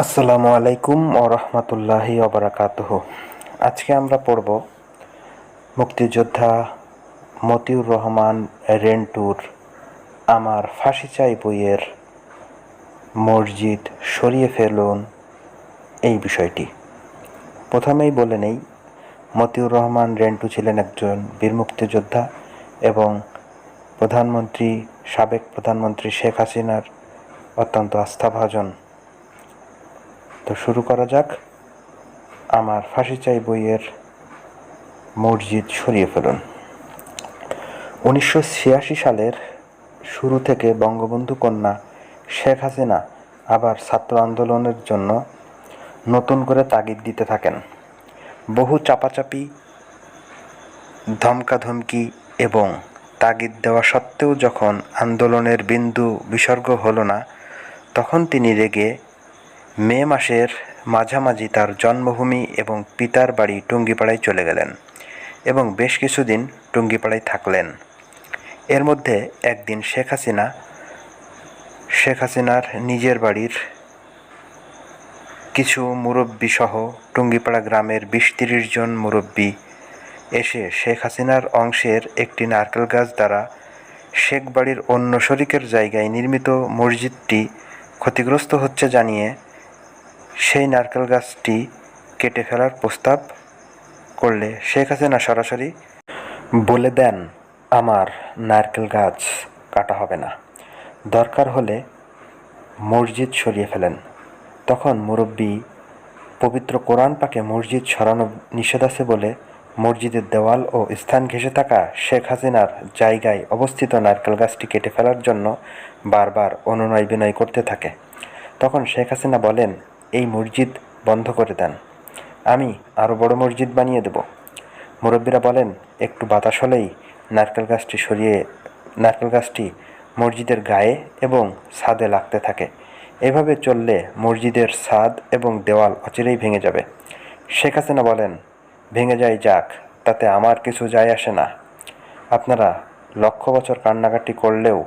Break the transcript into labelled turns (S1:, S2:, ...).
S1: আসসালামু আলাইকুম ও রহমতুল্লাহি ওবরাকাতুহু। আজকে আমরা পড়ব মুক্তিযোদ্ধা মতিউর রহমান রেন্টুর আমার ফাঁসি চাই বইয়ের মসজিদ সরিয়ে ফেলুন এই বিষয়টি। প্রথমেই বলে নেই, মতিউর রহমান রেন্টু ছিলেন একজন বীর মুক্তিযোদ্ধা এবং সাবেক প্রধানমন্ত্রী শেখ হাসিনার অত্যন্ত আস্থাভাজন। তো শুরু করা যাক। আমার ফাঁসি চাই বইয়ের মসজিদ সরিয়ে ফেলুন। 1986 সালের শুরু থেকে বঙ্গবন্ধু কন্যা শেখ হাসিনা আবার ছাত্র আন্দোলনের জন্য নতুন করে তাগিদ দিতে থাকেন। বহু চাপাচাপি, ধমকাধমকি এবং তাগিদ দেওয়া সত্ত্বেও যখন আন্দোলনের বিন্দু বিসর্গ হলো না, তখন তিনি রেগে মে মাসের মাঝামাঝি তার জন্মভূমি এবং পিতার বাড়ি টুঙ্গিপাড়ায় চলে গেলেন এবং বেশ কিছুদিন টুঙ্গিপাড়ায় থাকলেন। এর মধ্যে একদিন শেখ হাসিনার নিজের বাড়ির কিছু মুরব্বি সহ টুঙ্গিপাড়া গ্রামের 20-30 জন মুরব্বি এসে শেখ হাসিনার অংশের একটি নারকেল গাছ দ্বারা শেখ বাড়ির অন্য শরিকের জায়গায় নির্মিত মসজিদটি ক্ষতিগ্রস্ত হচ্ছে জানিয়ে সেই নারকেল গাছটি কেটে ফেলার প্রস্তাব করলে শেখ হাসিনা সরাসরি বলে দেন, আমার নারকেল গাছ কাটা হবে না, দরকার হলে মসজিদ সরিয়ে ফেলেন। তখন মুরব্বি পবিত্র কোরআন পাকে মসজিদ সরানো নিষেধ আছে বলে মসজিদের দেওয়াল ও স্থান ঘেঁষে থাকা শেখ হাসিনার জায়গায় অবস্থিত নারকেল গাছটি কেটে ফেলার জন্য বারবার অনুনয় বিনয় করতে থাকে। তখন শেখ হাসিনা বলেন, এই মসজিদ বন্ধ করে দেন, আমি আরও বড় মসজিদ বানিয়ে দেব। মুরব্বীরা বলেন, একটু বাতাস হলেই নারকেল গাছটি মসজিদের গায়ে এবং ছাদে লাগতে থাকে। এভাবে চললে মসজিদের ছাদ এবং দেওয়াল অচিরেই ভেঙে যাবে। শেখ হাসিনা বলেন, ভেঙে যাক, তাতে আমার কিছু যায় আসে না। আপনারা লক্ষ বছর কান্নাকাটি করলেও